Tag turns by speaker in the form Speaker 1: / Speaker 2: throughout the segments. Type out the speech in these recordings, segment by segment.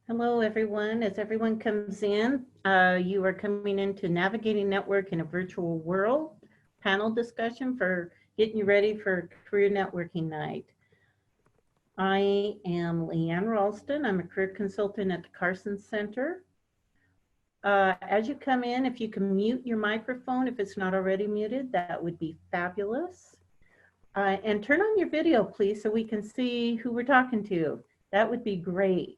Speaker 1: Hello, everyone. As everyone comes in, you are coming into Navigating Network in a Virtual World panel discussion for getting you ready for Career Networking Night. I am Leanne Ralston. I'm a career consultant at the Carson Center. As you come in, if you can mute your microphone, if it's not already muted, that would be fabulous. And turn on your video, please, so we can see who we're talking to. That would be great.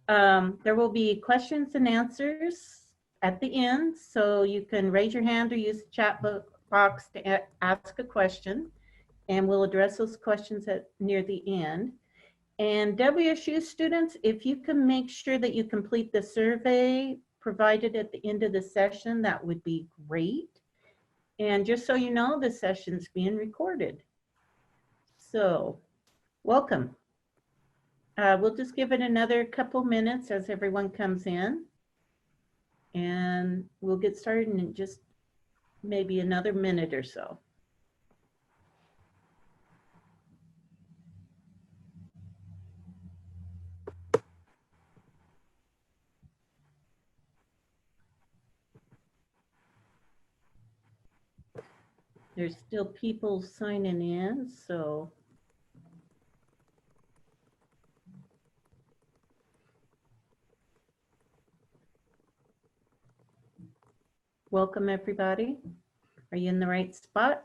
Speaker 1: There will be questions and answers at the end, so you can raise your hand or use the chat box to ask a question, and we'll address those questions near the end. And WSU students, if you can make sure that you complete the survey provided at the end of the session, that would be great. And just so you know, the session's being recorded. So, welcome. We'll just give it another couple minutes as everyone comes in, and we'll get started in just maybe another minute or so. There's still people signing in, so. Welcome, everybody. Are you in the right spot?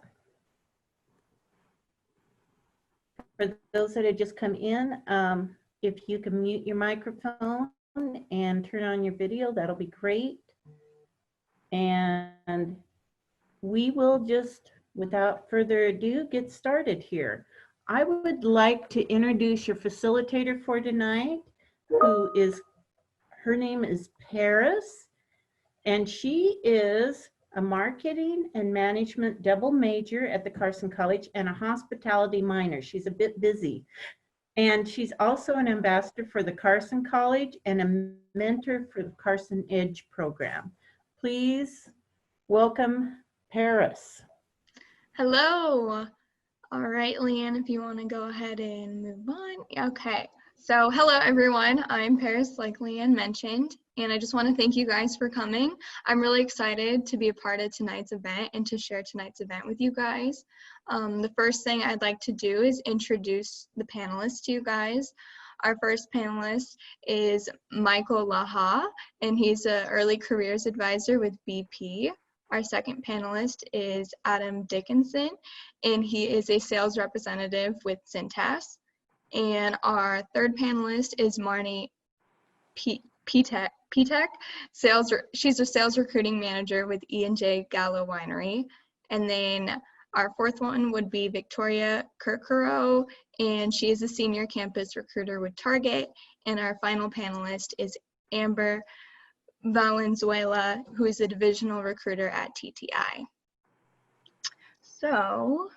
Speaker 1: For those that have just come in, if you can mute your microphone and turn on your video, that'll be great. And we will just, without further ado, get started here. I would like to introduce your facilitator for tonight, her name is Paris. And she is a marketing and management double major at the Carson College and a hospitality minor. She's a bit busy. And she's also an ambassador for the Carson College and a mentor for the Carson Edge program. Please welcome Paris.
Speaker 2: Hello. All right, Leanne, if you want to go ahead and move on. Okay. So hello, everyone. I'm Paris, like Leanne mentioned, and I just want to thank you guys for coming. I'm really excited to be a part of tonight's event and to share tonight's event with you guys. The first thing I'd like to do is introduce the panelists to you guys. Our first panelist is Michael Laha, and he's an early careers advisor with BP. Our second panelist is Adam Dickenson, and he is a sales representative with Cintas. And our third panelist is Marnie Petek. She's a sales recruiting manager with E&J Gallo Winery. And then our fourth one would be Victorya Cucuro, and she is a senior campus recruiter with Target. And our final panelist is Amber Vanezuela, who is a divisional recruiter at TTI. So,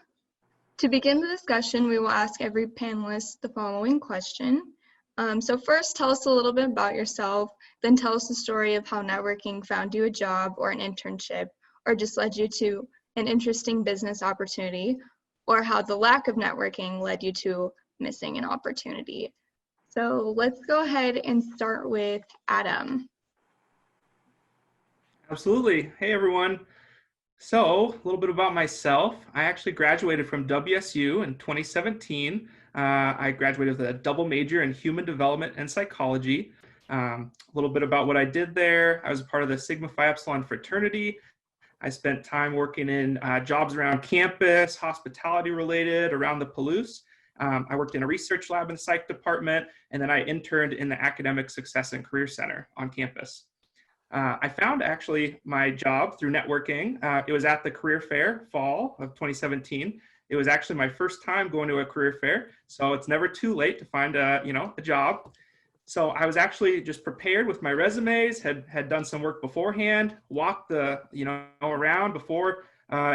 Speaker 2: to begin the discussion, we will ask every panelist the following question. So first, tell us a little bit about yourself, then tell us the story of how networking found you a job or an internship, or just led you to an interesting business opportunity, or how the lack of networking led you to missing an opportunity. So let's go ahead and start with Adam.
Speaker 3: Absolutely. Hey, everyone. So a little bit about myself. I actually graduated from WSU in 2017. I graduated with a double major in human development and psychology. A little bit about what I did there. I was a part of the Sigma Phi Epsilon fraternity. I spent time working in jobs around campus, hospitality related, around the Palouse. I worked in a research lab in the psych department, and then I interned in the Academic Success and Career Center on campus. I found actually my job through networking. It was at the career fair fall of 2017. It was actually my first time going to a career fair, so it's never too late to find a job. So I was actually just prepared with my resumes, had done some work beforehand, walked around before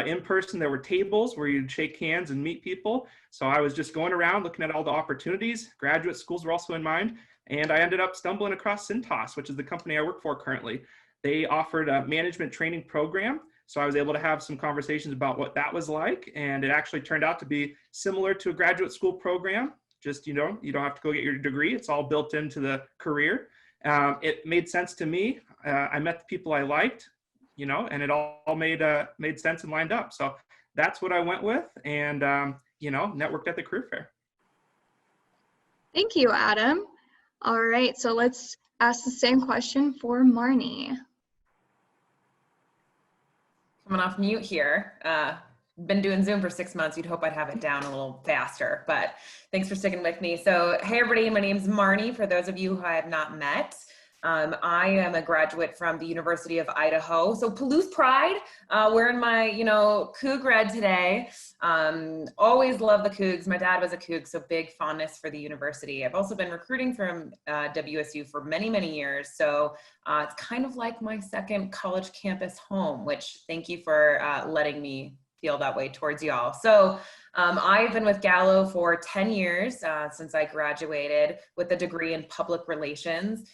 Speaker 3: in person. There were tables where you'd shake hands and meet people. So I was just going around looking at all the opportunities. Graduate schools were also in mind. And I ended up stumbling across Cintas, which is the company I work for currently. They offered a management training program. So I was able to have some conversations about what that was like. And it actually turned out to be similar to a graduate school program. Just, you don't have to go get your degree. It's all built into the career. it made sense to me. I met the people I liked, and it all made sense and lined up. So that's what I went with, and networked at the career fair.
Speaker 2: Thank you, Adam. All right, so let's ask the same question for Marnie.
Speaker 4: Coming off mute here. Been doing Zoom for 6 months. You'd hope I'd have it down a little faster, but thanks for sticking with me. So, hey everybody, my name's Marnie. For those of you who I have not met, I am a graduate from the University of Idaho. So Palouse Pride, wearing my, Coug red today. Always love the Cougs. My dad was a Coug, so big fondness for the university. I've also been recruiting from WSU for many, many years. So it's kind of like my second college campus home, which thank you for letting me feel that way towards y'all. So I've been with Gallo for 10 years since I graduated with a degree in public relations.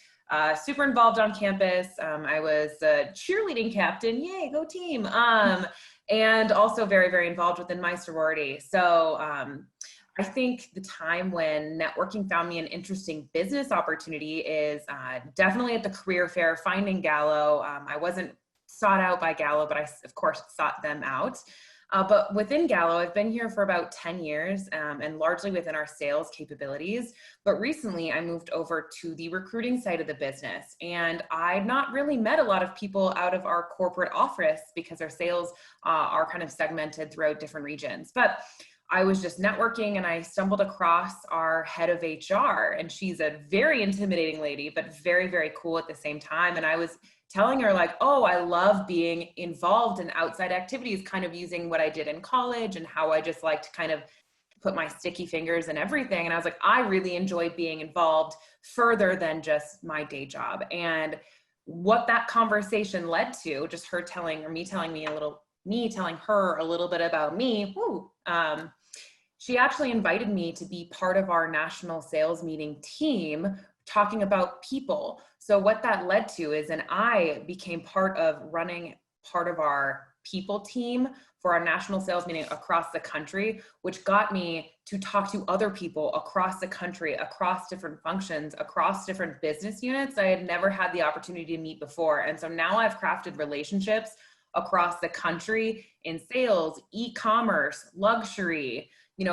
Speaker 4: Super involved on campus. I was a cheerleading captain, yay, go team. And also very, very involved within my sorority. So I think the time when networking found me an interesting business opportunity is definitely at the career fair, finding Gallo. I wasn't sought out by Gallo, but I, of course, sought them out. But within Gallo, I've been here for about 10 years and largely within our sales capabilities. But recently I moved over to the recruiting side of the business, and I've not really met a lot of people out of our corporate office because our sales are kind of segmented throughout different regions. But I was just networking and I stumbled across our head of HR, and she's a very intimidating lady, but very, very cool at the same time. And I was telling her like, oh, I love being involved in outside activities, kind of using what I did in college and how I just like to kind of put my sticky fingers in everything. And I was like, I really enjoy being involved further than just my day job. And what that conversation led to, just her telling her a little bit about me, she actually invited me to be part of our national sales meeting team talking about people. So what that led to is, and I became part of running part of our people team for our national sales meeting across the country, which got me to talk to other people across the country, across different functions, across different business units I had never had the opportunity to meet before. And so now I've crafted relationships across the country in sales, e-commerce, luxury,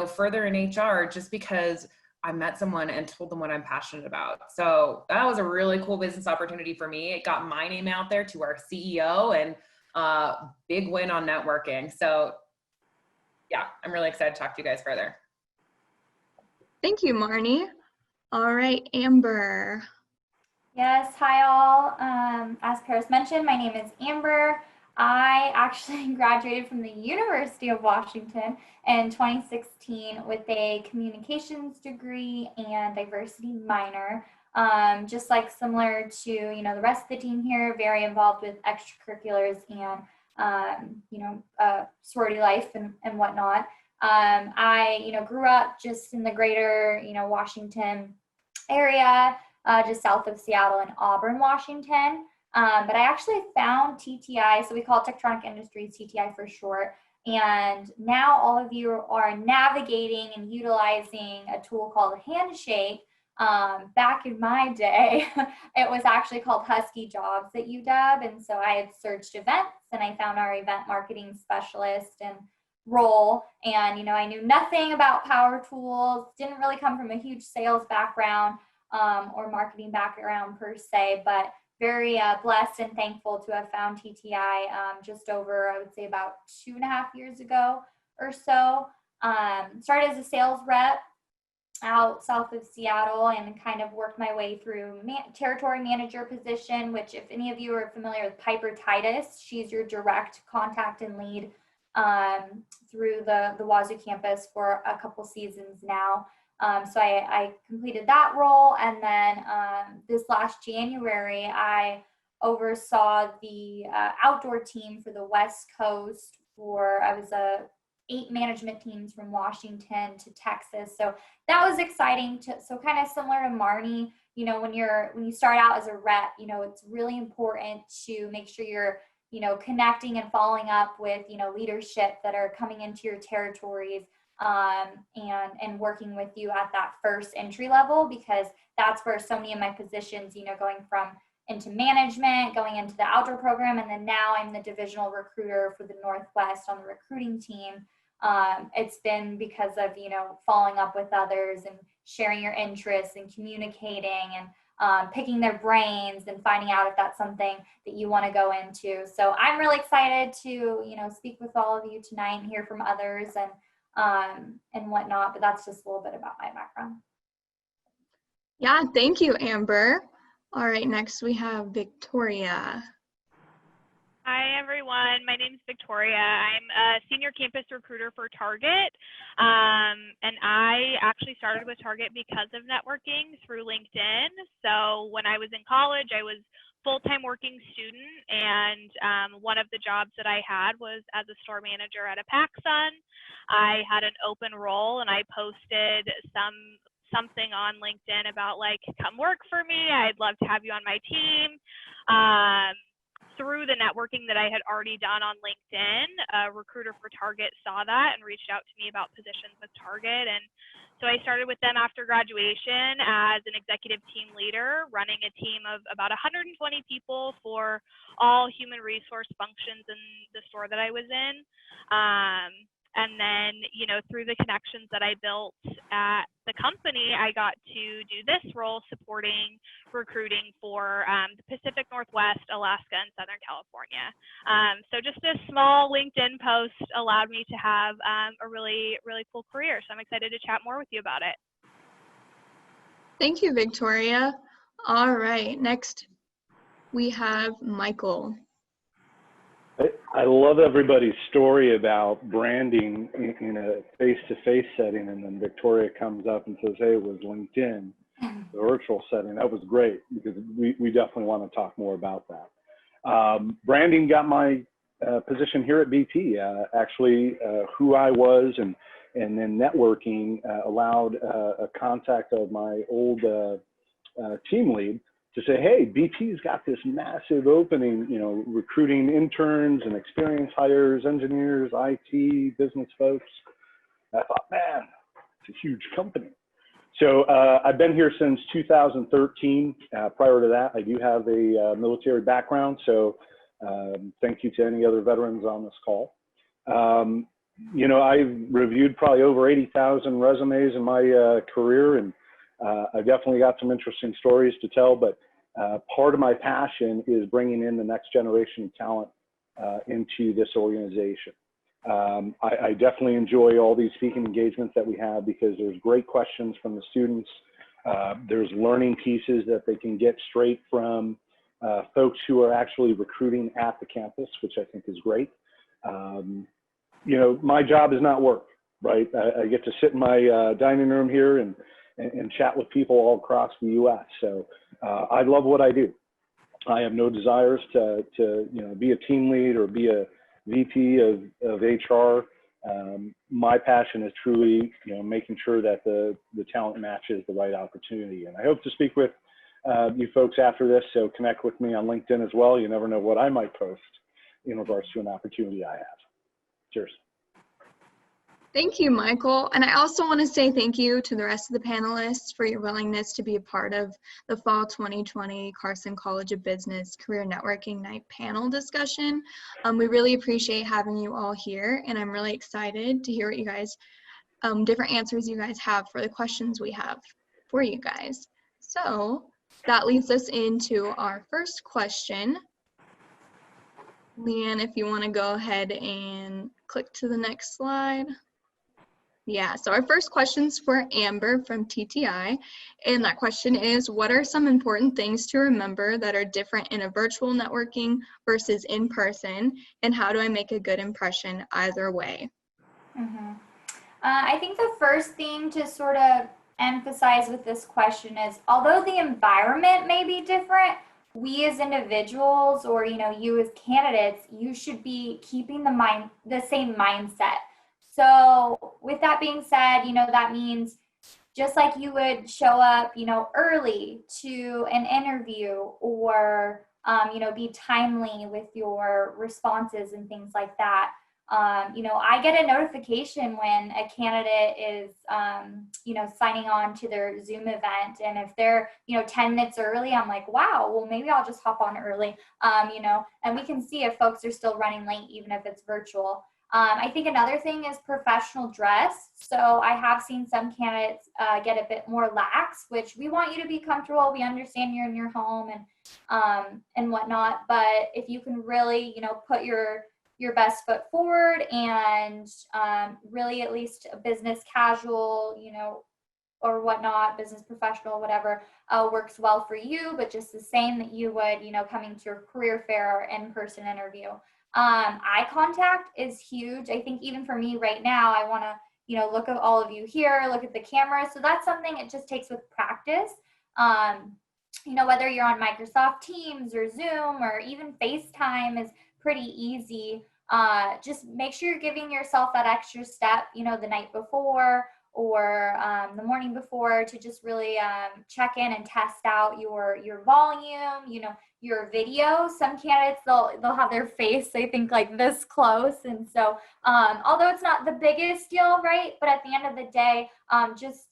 Speaker 4: further in HR, just because I met someone and told them what I'm passionate about. So that was a really cool business opportunity for me. It got my name out there to our CEO, and big win on networking. So yeah, I'm really excited to talk to you guys further.
Speaker 2: Thank you, Marnie. All right, Amber.
Speaker 5: Yes, hi all. As Paris mentioned, my name is Amber. I actually graduated from the University of Washington in 2016 with a communications degree and diversity minor. Just like similar to, the rest of the team here, very involved with extracurriculars and, sorority life and whatnot. I, grew up just in the greater, Washington area, just south of Seattle and Auburn, Washington. But I actually found TTI, so we call it Tectronic Industries, TTI for short. And now all of you are navigating and utilizing a tool called Handshake. Back in my day, it was actually called Husky Jobs at UW. And so I had searched events and I found our event marketing specialist and role. And, I knew nothing about power tools, didn't really come from a huge sales background or marketing background per se, but very blessed and thankful to have found TTI just over, I would say, about 2.5 years ago or so. Started as a sales rep out south of Seattle and kind of worked my way through territory manager position, which if any of you are familiar with Piper Titus, she's your direct contact and lead through the Wazoo campus for a couple seasons now. So I completed that role, and then this last January, I oversaw the outdoor team for the West Coast. I was 8 management teams from Washington to Texas, so that was exciting. So kind of similar to Marnie, when you start out as a rep, it's really important to make sure you're connecting and following up with leadership that are coming into your territories. and working with you at that first entry level, because that's where so many of my positions, going from into management, going into the outdoor program, and then now I'm the divisional recruiter for the Northwest on the recruiting team. It's been because of, following up with others and sharing your interests and communicating and picking their brains and finding out if that's something that you want to go into. So I'm really excited to, speak with all of you tonight and hear from others and whatnot, but that's just a little bit about my background.
Speaker 2: Yeah, thank you, Amber. All right, next we have Victorya.
Speaker 6: Hi, everyone. My name is Victorya. I'm a senior campus recruiter for Target. And I actually started with Target because of networking through LinkedIn. So when I was in college, I was full-time working student, and one of the jobs that I had was as a store manager at a PacSun. I had an open role, and I posted something on LinkedIn about, like, come work for me. I'd love to have you on my team. Through the networking that I had already done on LinkedIn, a recruiter for Target saw that and reached out to me about positions with Target. And so I started with them after graduation as an executive team leader, running a team of about 120 people for all human resource functions in the store that I was in. And then, through the connections that I built at the company, I got to do this role supporting recruiting for the Pacific Northwest, Alaska, and Southern California. So just a small LinkedIn post allowed me to have a really, really cool career. So I'm excited to chat more with you about it.
Speaker 2: Thank you, Victorya. All right, next we have Michael.
Speaker 7: I love everybody's story about branding in a face-to-face setting, and then Victorya comes up and says, hey, it was LinkedIn, the virtual setting. That was great, because we definitely want to talk more about that. Branding got my position here at BP. Actually, who I was and then networking allowed a contact of my old team lead to say, hey, BP's got this massive opening, recruiting interns and experienced hires, engineers, IT, business folks. And I thought, man, it's a huge company. So I've been here since 2013. Prior to that, I do have a military background. So thank you to any other veterans on this call. I've reviewed probably over 80,000 resumes in my career, and I've definitely got some interesting stories to tell, but part of my passion is bringing in the next generation of talent into this organization. I definitely enjoy all these speaking engagements that we have, because there's great questions from the students. There's learning pieces that they can get straight from folks who are actually recruiting at the campus, which I think is great. My job is not work, right? I get to sit in my dining room here and chat with people all across the U.S. So I love what I do. I have no desires to be a team lead or be a VP of HR. My passion is truly, making sure that the talent matches the right opportunity. And I hope to speak with you folks after this. So connect with me on LinkedIn as well. You never know what I might post in regards to an opportunity I have. Cheers.
Speaker 2: Thank you, Michael. And I also want to say thank you to the rest of the panelists for your willingness to be a part of the Fall 2020 Carson College of Business Career Networking Night panel discussion. We really appreciate having you all here, and I'm really excited to hear what you guys, different answers you guys have for the questions we have for you guys. So that leads us into our first question. Leanne, if you want to go ahead and click to the next slide. Yeah, so our first question's for Amber from TTI, and that question is, what are some important things to remember that are different in a virtual networking versus in person, and how do I make a good impression either way?
Speaker 5: I think the first thing to sort of emphasize with this question is, although the environment may be different, we as individuals, or you as candidates, you should be keeping the same mindset. So with that being said, that means just like you would show up, early to an interview, or, be timely with your responses and things like that. I get a notification when a candidate is, signing on to their Zoom event. And if they're, 10 minutes early, I'm like, wow, well, maybe I'll just hop on early, and we can see if folks are still running late, even if it's virtual. I think another thing is professional dress. So I have seen some candidates get a bit more lax, which we want you to be comfortable. We understand you're in your home and whatnot, but if you can really, put your best foot forward and really at least a business casual, or whatnot, business professional, whatever, works well for you, but just the same that you would, coming to your career fair or in-person interview. Eye contact is huge. I think even for me right now, I want to, look at all of you here, look at the camera. So that's something it just takes with practice. Whether you're on Microsoft Teams or Zoom or even FaceTime is pretty easy. Just make sure you're giving yourself that extra step, the night before or the morning before to just really check in and test out your volume, your video. Some candidates, they'll have their face, I think, like this close. And so although it's not the biggest deal, right? But at the end of the day, just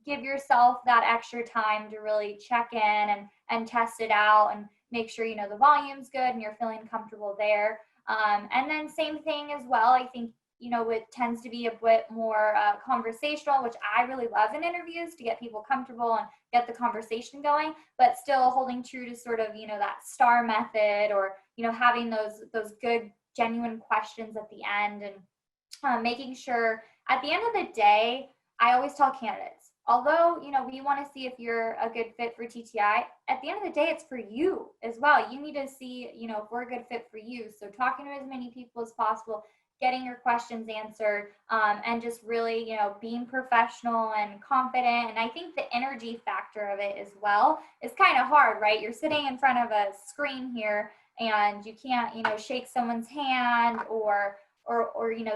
Speaker 5: give yourself that extra time to really check in and test it out and make sure, the volume's good and you're feeling comfortable there. And then same thing as well, I think, it tends to be a bit more conversational, which I really love in interviews to get people comfortable and get the conversation going, but still holding true to sort of, that STAR method or, having those good, genuine questions at the end and making sure at the end of the day, I always tell candidates, although, we want to see if you're a good fit for TTI, at the end of the day, it's for you as well. You need to see, if we're a good fit for you. So talking to as many people as possible, getting your questions answered, and just really, being professional and confident. And I think the energy factor of it as well is kind of hard, right? You're sitting in front of a screen here and you can't, shake someone's hand or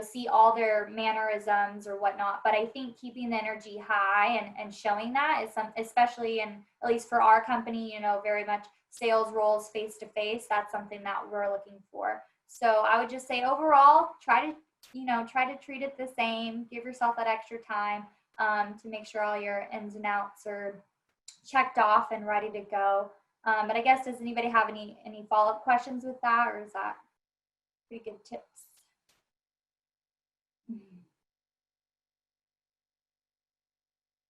Speaker 5: see all their mannerisms or whatnot. But I think keeping the energy high and showing that is especially in, at least for our company, very much sales roles face-to-face, that's something that we're looking for. So I would just say overall, try to treat it the same, give yourself that extra time to make sure all your ins and outs are checked off and ready to go. But I guess, does anybody have any follow-up questions with that, or is that pretty good tips?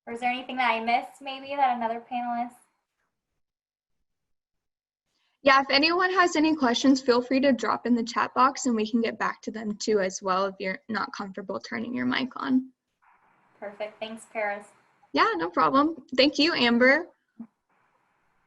Speaker 5: Or is there anything that I missed maybe that another panelist?
Speaker 2: Yeah, if anyone has any questions, feel free to drop in the chat box and we can get back to them too as well if you're not comfortable turning your mic on.
Speaker 5: Perfect. Thanks, Paris.
Speaker 2: Yeah, no problem. Thank you, Amber.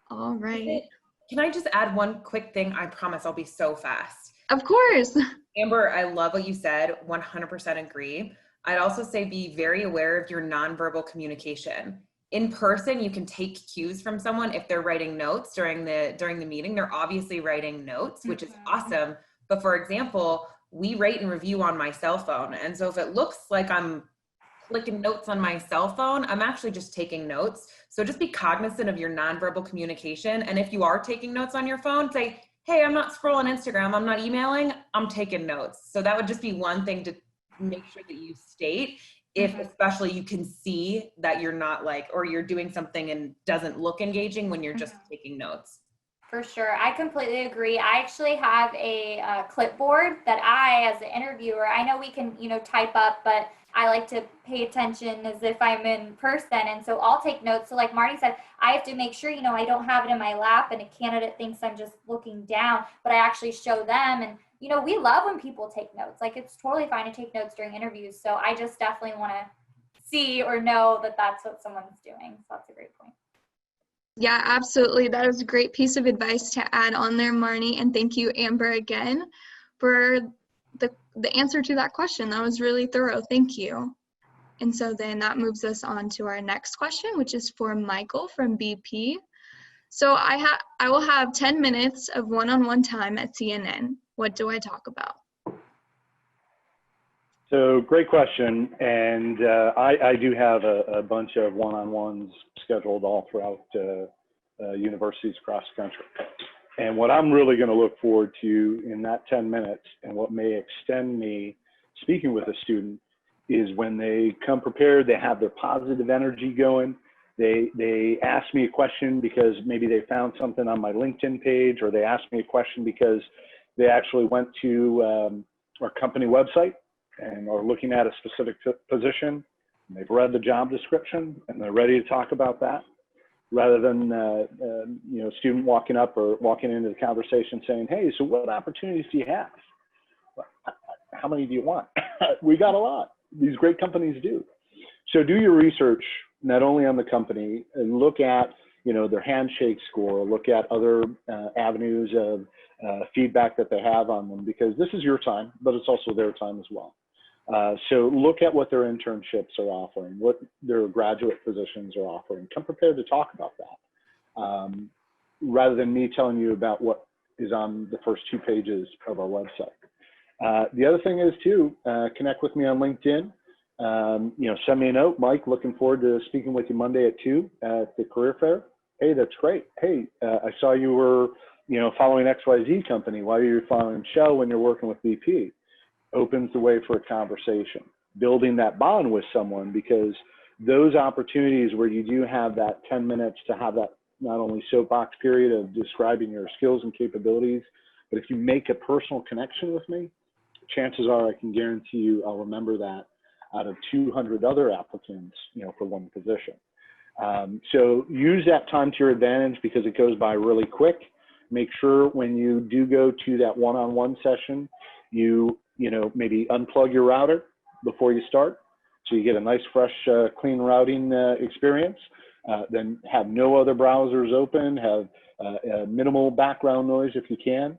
Speaker 2: All right.
Speaker 4: Can I just add one quick thing? I promise I'll be so fast.
Speaker 2: Of course.
Speaker 4: Amber, I love what you said. 100% agree. I'd also say be very aware of your nonverbal communication. In person, you can take cues from someone if they're writing notes during the meeting. They're obviously writing notes, which is awesome. But for example, we rate and review on my cell phone. And so if it looks like I'm clicking notes on my cell phone, I'm actually just taking notes. So just be cognizant of your nonverbal communication. And if you are taking notes on your phone, say, hey, I'm not scrolling Instagram, I'm not emailing, I'm taking notes. So that would just be one thing to make sure that you state, if especially you can see that you're not or you're doing something and doesn't look engaging when you're just taking notes.
Speaker 5: For sure. I completely agree. I actually have a clipboard that as an interviewer, I know we can, type up, but I like to pay attention as if I'm in person. And so I'll take notes. So like Marnie said, I have to make sure, I don't have it in my lap and a candidate thinks I'm just looking down, but I actually show them. And, we love when people take notes. Like, it's totally fine to take notes during interviews. So I just definitely want to see or know that that's what someone's doing. So that's a great point.
Speaker 2: Yeah, absolutely. That was a great piece of advice to add on there, Marnie. And thank you, Amber, again, for the answer to that question. That was really thorough. Thank you. And so then that moves us on to our next question, which is for Michael from BP. So I will have 10 minutes of one-on-one time at CNN. What do I talk about?
Speaker 7: So great question. And I do have a bunch of one-on-ones scheduled all throughout universities across the country. And what I'm really going to look forward to in that 10 minutes and what may extend me speaking with a student is when they come prepared, they have their positive energy going. They ask me a question because maybe they found something on my LinkedIn page, or they asked me a question because they actually went to our company website and are looking at a specific position. And they've read the job description and they're ready to talk about that, rather than you know, a student walking up or walking into the conversation saying, "Hey, so what opportunities do you have? How many do you want?" We got a lot. These great companies do. So do your research, not only on the company, and look at, you know, their handshake score, look at other avenues of feedback that they have on them, because this is your time, but it's also their time as well. So look at what their internships are offering, what their graduate positions are offering. Come prepared to talk about that, rather than me telling you about what is on the first 2 pages of our website. The other thing is too, connect with me on LinkedIn. You know, send me a note, Mike, looking forward to speaking with you Monday at 2 at the career fair. Hey, that's great. Hey, I saw you were, you know, following XYZ company. Why are you following Shell when you're working with BP? Opens the way for a conversation, building that bond with someone, because those opportunities where you do have that 10 minutes to have that not only soapbox period of describing your skills and capabilities, but if you make a personal connection with me, chances are I can guarantee you I'll remember that out of 200 other applicants, you know, for one position. So use that time to your advantage, because it goes by really quick. Make sure when you do go to that one-on-one session, you know, maybe unplug your router before you start, so you get a nice, fresh, clean routing experience. Then have no other browsers open, have minimal background noise if you can,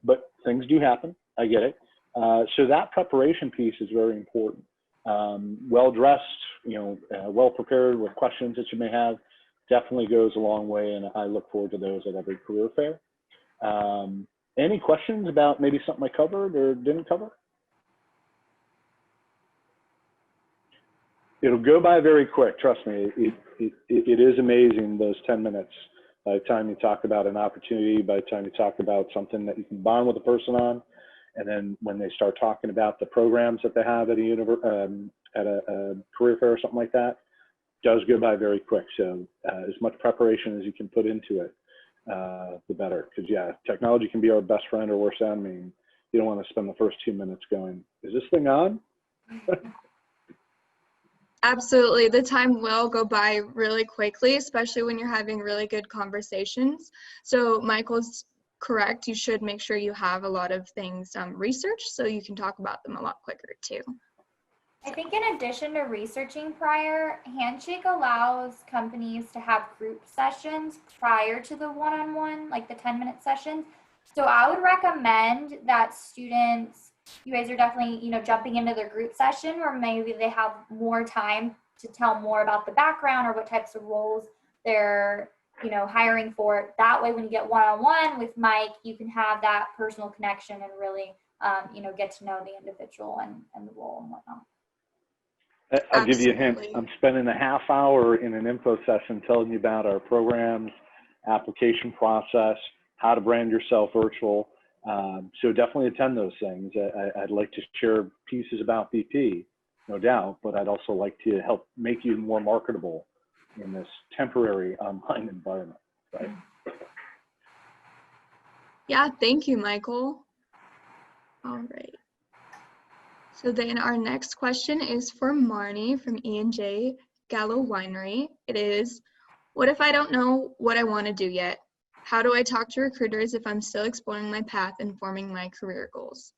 Speaker 7: but things do happen, I get it. So that preparation piece is very important. Well-dressed, you know, well-prepared with questions that you may have definitely goes a long way, and I look forward to those at every career fair. Any questions about maybe something I covered or didn't cover? It'll go by very quick, trust me. It is amazing, those 10 minutes. By the time you talk about an opportunity, by the time you talk about something that you can bond with a person on, and then when they start talking about the programs that they have at a career fair or something like that, does go by very quick. So as much preparation as you can put into it, the better. Because yeah, technology can be our best friend or worst enemy. You don't want to spend the first 2 minutes going, "Is this thing on?"
Speaker 2: Absolutely. The time will go by really quickly, especially when you're having really good conversations. So Michael's correct. You should make sure you have a lot of things researched so you can talk about them a lot quicker too.
Speaker 5: I think in addition to researching prior, Handshake allows companies to have group sessions prior to the one-on-one, like the 10-minute sessions. So I would recommend that students, you guys are definitely, you know, jumping into their group session where maybe they have more time to tell more about the background or what types of roles they're, you know, hiring for. That way, when you get one-on-one with Mike, you can have that personal connection and really, you know, get to know the individual and the role and whatnot.
Speaker 7: I'll give you a hint. I'm spending a half hour in an info session telling you about our programs, application process, how to brand yourself virtual. So definitely attend those things. I'd like to share pieces about BP, no doubt, but I'd also like to help make you more marketable in this temporary online environment, right?
Speaker 2: Yeah, thank you, Michael. All right. So then our next question is for Marnie from E&J Gallo Winery. It is, what if I don't know what I want to do yet? How do I talk to recruiters if I'm still exploring my path and forming my career goals?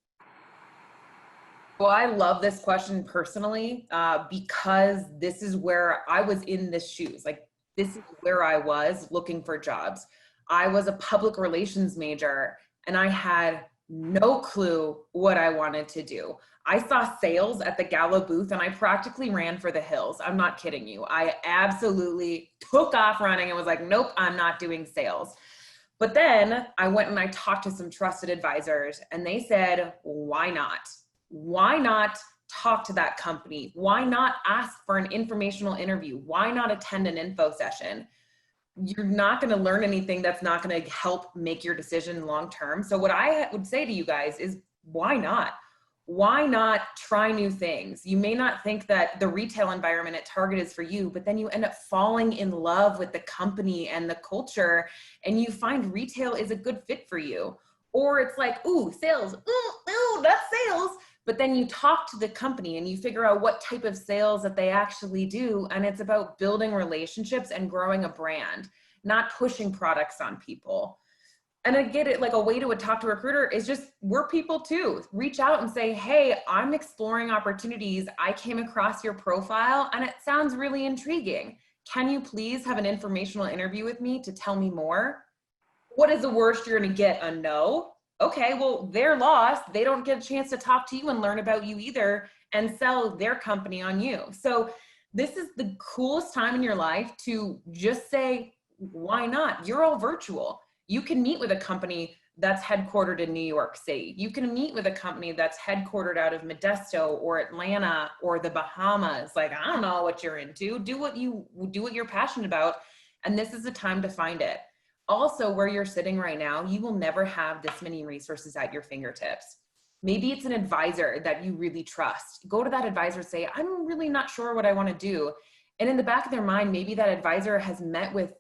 Speaker 4: Well, I love this question personally because this is where I was in this shoes. Like, this is where I was looking for jobs. I was a public relations major and I had no clue what I wanted to do. I saw sales at the Gallo booth and I practically ran for the hills. I'm not kidding you. I absolutely took off running and was like, nope, I'm not doing sales. But then I went and I talked to some trusted advisors and they said, why not? Why not talk to that company? Why not ask for an informational interview? Why not attend an info session? You're not going to learn anything that's not going to help make your decision long term. So what I would say to you guys is, why not? why not try new things? You may not think that the retail environment at Target is for you, but then you end up falling in love with the company and the culture, and you find retail is a good fit for you. Or it's like, ooh, sales, ooh, that's sales. But then you talk to the company and you figure out what type of sales that they actually do. And it's about building relationships and growing a brand, not pushing products on people. And I get it, like a way to talk to a recruiter is just, we're people too. Reach out and say, hey, I'm exploring opportunities. I came across your profile and it sounds really intriguing. Can you please have an informational interview with me to tell me more? What is the worst you're gonna get? A no? Okay, well, they're lost. They don't get a chance to talk to you and learn about you either and sell their company on you. So this is the coolest time in your life to just say, why not? You're all virtual. You can meet with a company that's headquartered in New York City. You can meet with a company that's headquartered out of Modesto or Atlanta or the Bahamas. Like, I don't know what you're into. Do what you're passionate about. And this is the time to find it. Also, where you're sitting right now, you will never have this many resources at your fingertips. Maybe it's an advisor that you really trust. Go to that advisor and say, I'm really not sure what I want to do. And in the back of their mind, maybe that advisor has met with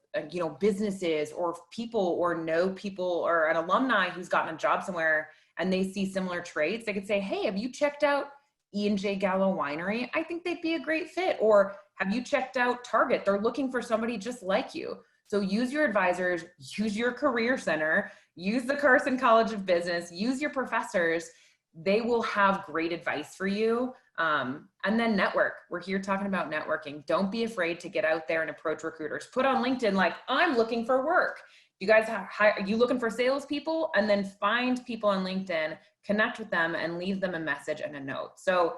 Speaker 4: businesses or people or know people or an alumni who's gotten a job somewhere and they see similar traits. They could say, hey, have you checked out E&J Gallo Winery? I think they'd be a great fit. Or have you checked out Target? They're looking for somebody just like you. So use your advisors, use your career center, use the Carson College of Business, use your professors. They will have great advice for you. And then network. We're here talking about networking. Don't be afraid to get out there and approach recruiters. Put on LinkedIn, like, I'm looking for work. You guys are you looking for salespeople? And then find people on LinkedIn, connect with them and leave them a message and a note. So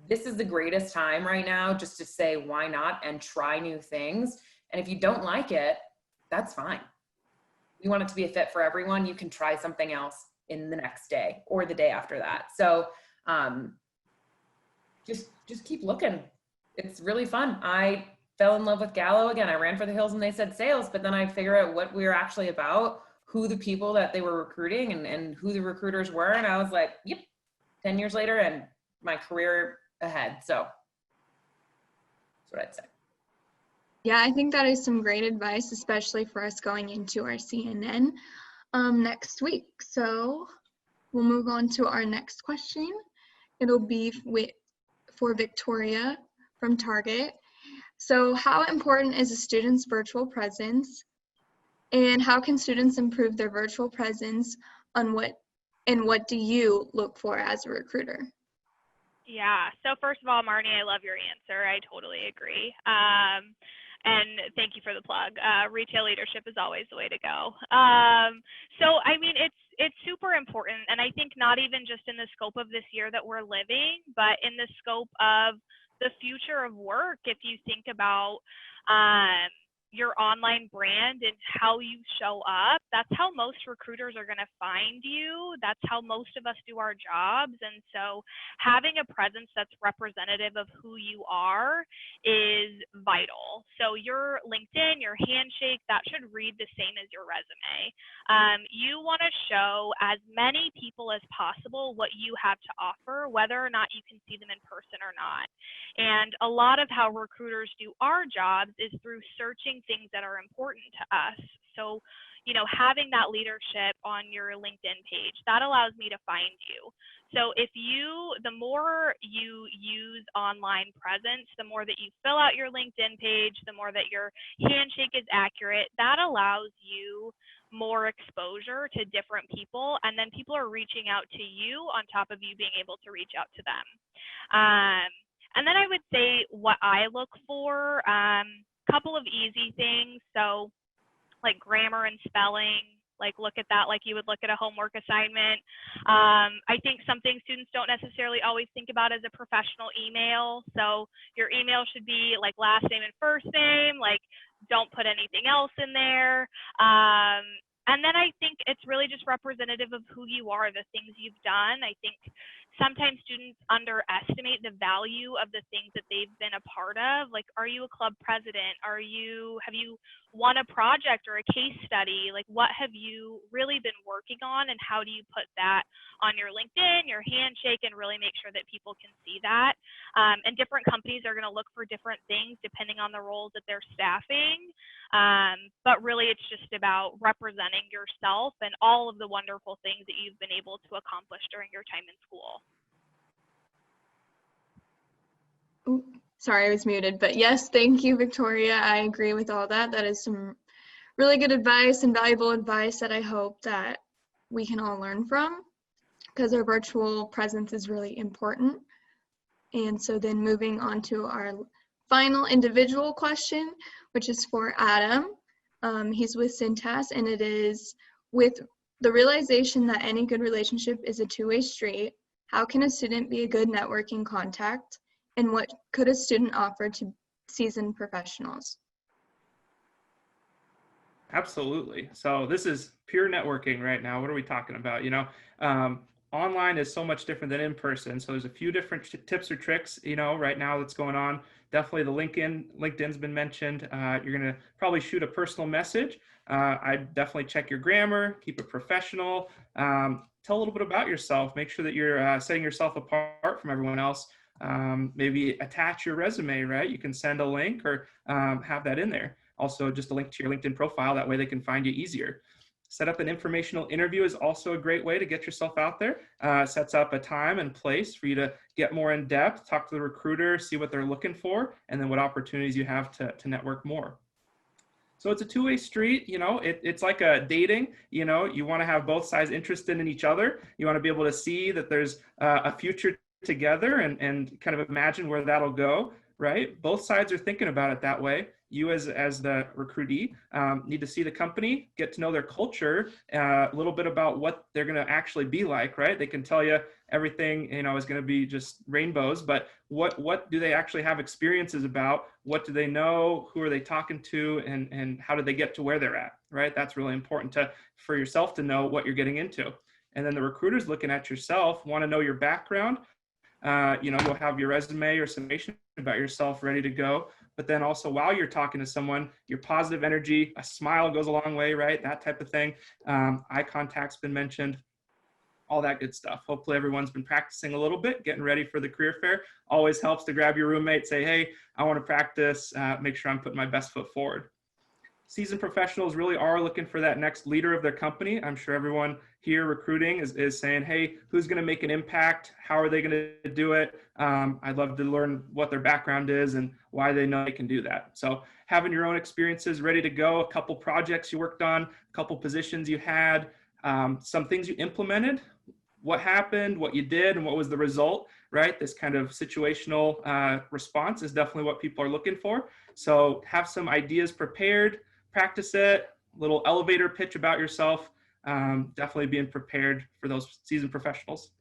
Speaker 4: this is the greatest time right now just to say, why not, and try new things. And if you don't like it, that's fine. We want it to be a fit for everyone. You can try something else in the next day or the day after that. So just keep looking. It's really fun. I fell in love with Gallo again. I ran for the hills and they said sales, but then I figured out what we were actually about, who the people that they were recruiting and who the recruiters were. And I was like, yep, 10 years later and my career ahead. So that's what I'd say.
Speaker 2: Yeah, I think that is some great advice, especially for us going into our CNN next week. So we'll move on to our next question. It'll be for Victorya from Target. So how important is a student's virtual presence, and how can students improve their virtual presence and what do you look for as a recruiter?
Speaker 6: Yeah, so first of all, Marnie, I love your answer. I totally agree. And thank you for the plug. Retail leadership is always the way to go. So, I mean, it's super important. And I think not even just in the scope of this year that we're living, but in the scope of the future of work. If you think about your online brand and how you show up, that's how most recruiters are going to find you. That's how most of us do our jobs. And so having a presence that's representative of who you are is vital. So your LinkedIn, your handshake, that should read the same as your resume. You want to show as many people as possible what you have to offer, whether or not you can see them in person or not. And a lot of how recruiters do our jobs is through searching things that are important to us. So, having that leadership on your LinkedIn page, that allows me to find you. So the more you use online presence, the more that you fill out your LinkedIn page, the more that your handshake is accurate, that allows you more exposure to different people. And then people are reaching out to you on top of you being able to reach out to them. And then I would say what I look for, couple of easy things. So like grammar and spelling, like look at that like you would look at a homework assignment. I think something students don't necessarily always think about as a professional email. So your email should be like last name and first name, like don't put anything else in there. And then I think it's really just representative of who you are, the things you've done. I think sometimes students underestimate the value of the things that they've been a part of. Like, are you a club president? Have you won a project or a case study? Like, what have you really been working on, and how do you put that on your LinkedIn, your handshake, and really make sure that people can see that? And different companies are going to look for different things depending on the roles that they're staffing. But really, it's just about representing yourself and all of the wonderful things that you've been able to accomplish during your time in school.
Speaker 2: Ooh, sorry, I was muted, but yes, thank you, Victoria. I agree with all that. That is some really good advice and valuable advice that I hope that we can all learn from, because our virtual presence is really important. And so then moving on to our final individual question, which is for Adam. He's with Cintas, and it is, with the realization that any good relationship is a two-way street, how can a student be a good networking contact, and what could a student offer to seasoned professionals?
Speaker 3: Absolutely. So this is pure networking right now. What are we talking about? Online is so much different than in person. So there's a few different tips or tricks, right now that's going on. Definitely the LinkedIn's been mentioned. You're going to probably shoot a personal message. I definitely check your grammar, keep it professional. Tell a little bit about yourself. Make sure that you're setting yourself apart from everyone else. Maybe attach your resume, right? You can send a link or have that in there. Also, just a link to your LinkedIn profile. That way they can find you easier. Set up an informational interview is also a great way to get yourself out there. Sets up a time and place for you to get more in depth, talk to the recruiter, see what they're looking for, and then what opportunities you have to network more. So it's a two-way street, it's like a dating, you want to have both sides interested in each other. You want to be able to see that there's a future together and kind of imagine where that'll go, right? Both sides are thinking about it that way. You as the recruitee need to see the company, get to know their culture, a little bit about what they're going to actually be like, right? They can tell you everything, is going to be just rainbows, but what do they actually have experiences about? What do they know? Who are they talking to? And how did they get to where they're at, right? That's really important for yourself to know what you're getting into. And then the recruiters looking at yourself want to know your background. You'll have your resume or summation about yourself ready to go. But then also while you're talking to someone, your positive energy, a smile goes a long way, right? That type of thing. Eye contact's been mentioned, all that good stuff. Hopefully everyone's been practicing a little bit, getting ready for the career fair. Always helps to grab your roommate, say, hey, I want to practice, make sure I'm putting my best foot forward. Seasoned professionals really are looking for that next leader of their company. I'm sure everyone here recruiting is saying, hey, who's going to make an impact? How are they going to do it? I'd love to learn what their background is and why they know they can do that. So having your own experiences ready to go, a couple projects you worked on, a couple positions you had, some things you implemented, what happened, what you did, and what was the result, right? This kind of situational response is definitely what people are looking for. So have some ideas prepared, practice it, little elevator pitch about yourself, definitely being prepared for those seasoned professionals.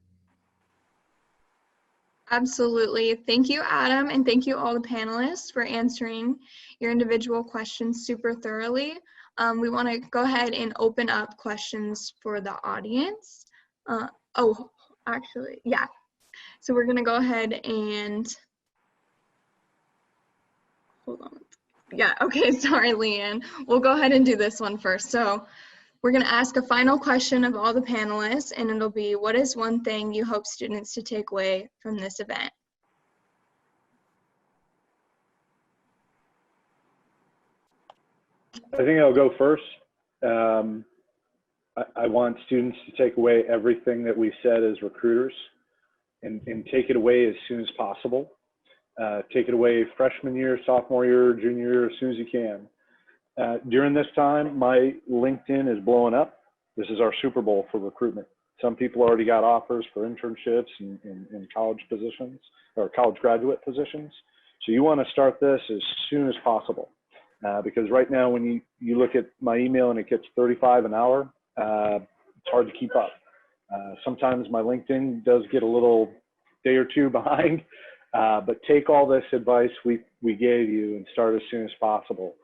Speaker 2: Absolutely. Thank you, Adam, and thank you all the panelists for answering your individual questions super thoroughly. We want to go ahead and open up questions for the audience. So we're going to go ahead and hold on. Yeah, okay, sorry, Leanne. We'll go ahead and do this one first. So we're going to ask a final question of all the panelists, and it'll be, what is one thing you hope students to take away from this event?
Speaker 7: I think I'll go first. I want students to take away everything that we said as recruiters and take it away as soon as possible. Take it away freshman year, sophomore year, junior year, as soon as you can. During this time, my LinkedIn is blowing up. This is our Super Bowl for recruitment. Some people already got offers for internships in college positions or college graduate positions. So you want to start this as soon as possible. Because right now, when you look at my email and it gets 35 an hour, it's hard to keep up. Sometimes my LinkedIn does get a little day or two behind, but take all this advice we gave you and start as soon as possible.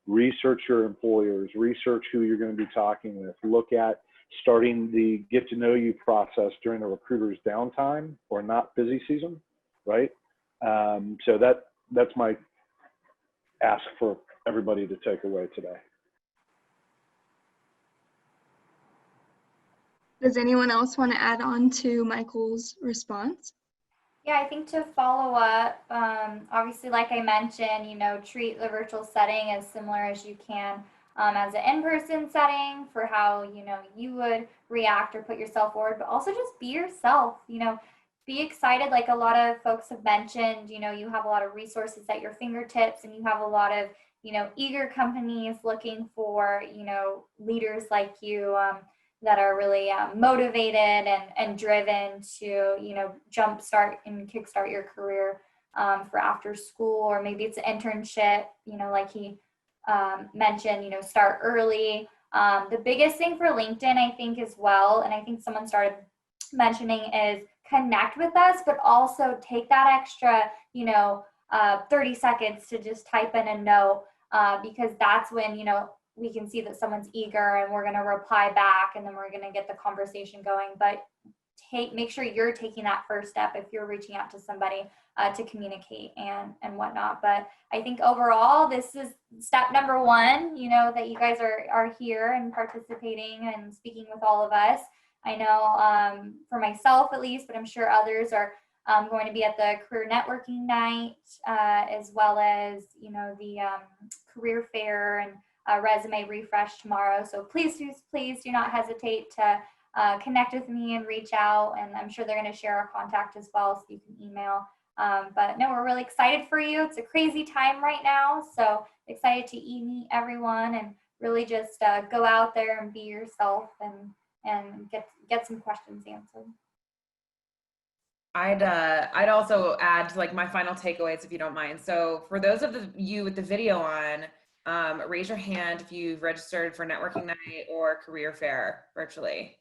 Speaker 7: Research your employers, research who you're going to be talking with, look at starting the get to know you process during a recruiter's downtime or not busy season, right? So that's my ask for everybody to take away today.
Speaker 2: Does anyone else want to add on to Michael's response?
Speaker 5: Yeah, I think to follow up, obviously, like I mentioned, treat the virtual setting as similar as you can as an in-person setting for how, you would react or put yourself forward, but also just be yourself, be excited. Like a lot of folks have mentioned, you have a lot of resources at your fingertips, and you have a lot of, eager companies looking for, leaders like you that are really motivated and driven to, jumpstart and kickstart your career for after school, or maybe it's an internship, like he mentioned, start early. The biggest thing for LinkedIn, I think, as well, and I think someone started mentioning, is connect with us, but also take that extra, 30 seconds to just type in a note, because that's when, we can see that someone's eager and we're going to reply back, and then we're going to get the conversation going. But make sure you're taking that first step if you're reaching out to somebody to communicate and whatnot. But I think overall, this is step number one, that you guys are here and participating and speaking with all of us. I know for myself at least, but I'm sure others are going to be at the career networking night, as well as, the career fair and resume refresh tomorrow. So please do not hesitate to connect with me and reach out. And I'm sure they're going to share our contact as well, so you can email. But no, we're really excited for you. It's a crazy time right now. So excited to meet everyone and really just go out there and be yourself and get some questions answered.
Speaker 4: I'd also add like my final takeaways, if you don't mind. So for those of you with the video on, raise your hand if you've registered for networking night or career fair virtually.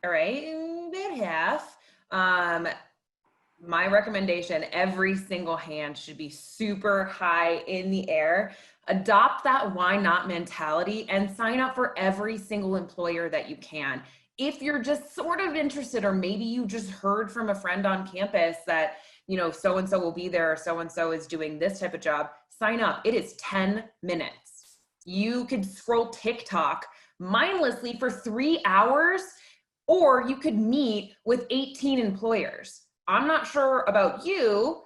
Speaker 4: All right, about half. My recommendation, every single hand should be super high in the air. Adopt that why not mentality and sign up for every single employer that you can. If you're just sort of interested, or maybe you just heard from a friend on campus that, so-and-so will be there, or so-and-so is doing this type of job, sign up. It is 10 minutes. You could scroll TikTok mindlessly for 3 hours, or you could meet with 18 employers. I'm not sure about you.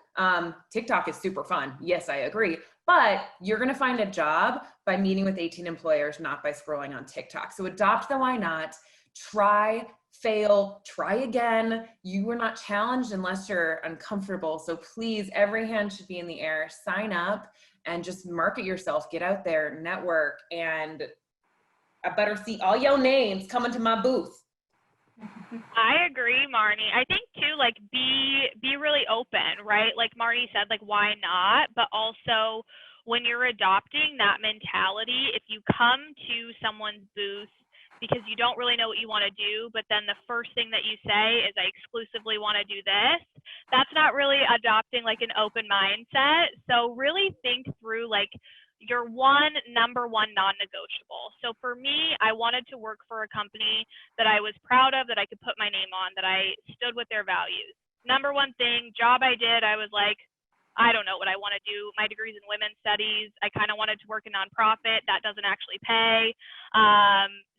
Speaker 4: TikTok is super fun. Yes, I agree. But you're going to find a job by meeting with 18 employers, not by scrolling on TikTok. So adopt the why not. Try, fail, try again. You are not challenged unless you're uncomfortable. So please, every hand should be in the air. Sign up and just market yourself. Get out there, network, and I better see all your names coming to my booth.
Speaker 6: I agree, Marnie. I think too, like be really open, right? Like Marnie said, like why not? But also when you're adopting that mentality, if you come to someone's booth because you don't really know what you want to do, but then the first thing that you say is I exclusively want to do this, that's not really adopting like an open mindset. So really think through like your number one non-negotiable. So for me, I wanted to work for a company that I was proud of, that I could put my name on, that I stood with their values. Number one thing, job I did, I was like, I don't know what I want to do. My degree's in women's studies. I kind of wanted to work in nonprofit. That doesn't actually pay.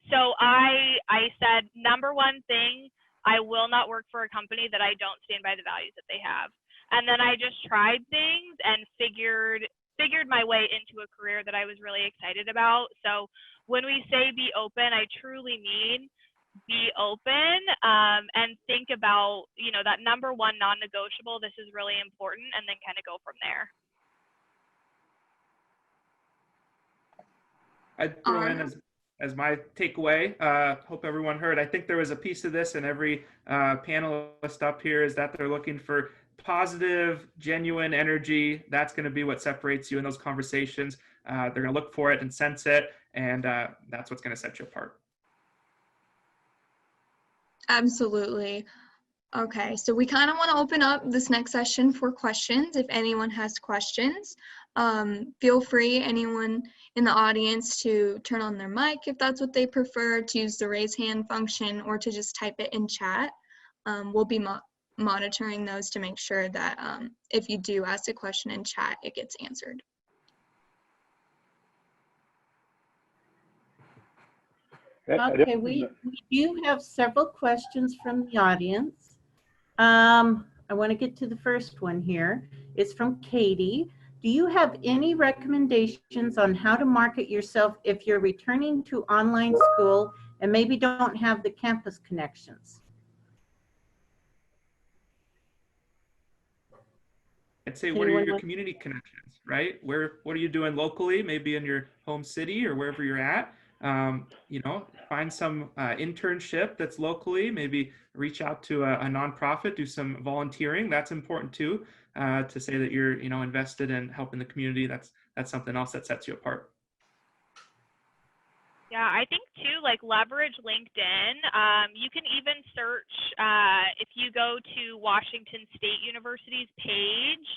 Speaker 6: So I said, number one thing, I will not work for a company that I don't stand by the values that they have. And then I just tried things and figured my way into a career that I was really excited about. So when we say be open, I truly mean be open and think about, that number one non-negotiable. This is really important, and then kind of go from there.
Speaker 3: I'd throw in as my takeaway, hope everyone heard, I think there was a piece of this in every panelist up here, is that they're looking for positive, genuine energy. That's going to be what separates you in those conversations. They're going to look for it and sense it, and that's what's going to set you apart.
Speaker 2: Absolutely. Okay, so we kind of want to open up this next session for questions if anyone has questions. Feel free, anyone in the audience, to turn on their mic if that's what they prefer, to use the raise hand function, or to just type it in chat. We'll be monitoring those to make sure that if you do ask a question in chat, it gets answered.
Speaker 1: Okay, we do have several questions from the audience. I want to get to the first one here. It's from Katie. Do you have any recommendations on how to market yourself if you're returning to online school and maybe don't have the campus connections?
Speaker 3: I'd say, what are your community connections, right? What are you doing locally, maybe in your home city or wherever you're at? You know, find some internship that's locally, maybe reach out to a nonprofit, do some volunteering. That's important too, to say that you're, you know, invested in helping the community. That's something else that sets you apart.
Speaker 6: Yeah, I think too, like leverage LinkedIn. You can even search, if you go to Washington State University's page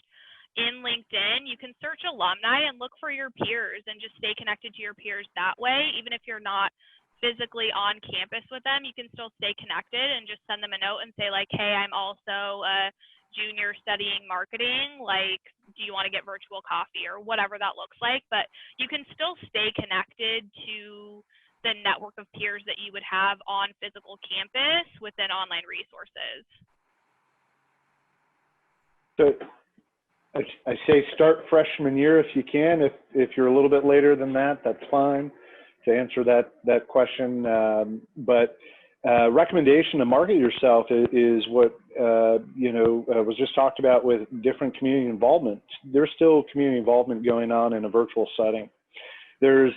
Speaker 6: in LinkedIn, you can search alumni and look for your peers and just stay connected to your peers that way. Even if you're not physically on campus with them, you can still stay connected and just send them a note and say like, hey, I'm also a junior studying marketing, like, do you want to get virtual coffee or whatever that looks like? But you can still stay connected to the network of peers that you would have on physical campus within online resources.
Speaker 7: So I say start freshman year if you can. If you're a little bit later than that, that's fine, to answer that question. But recommendation to market yourself is what was just talked about with different community involvement. There's still community involvement going on in a virtual setting. There's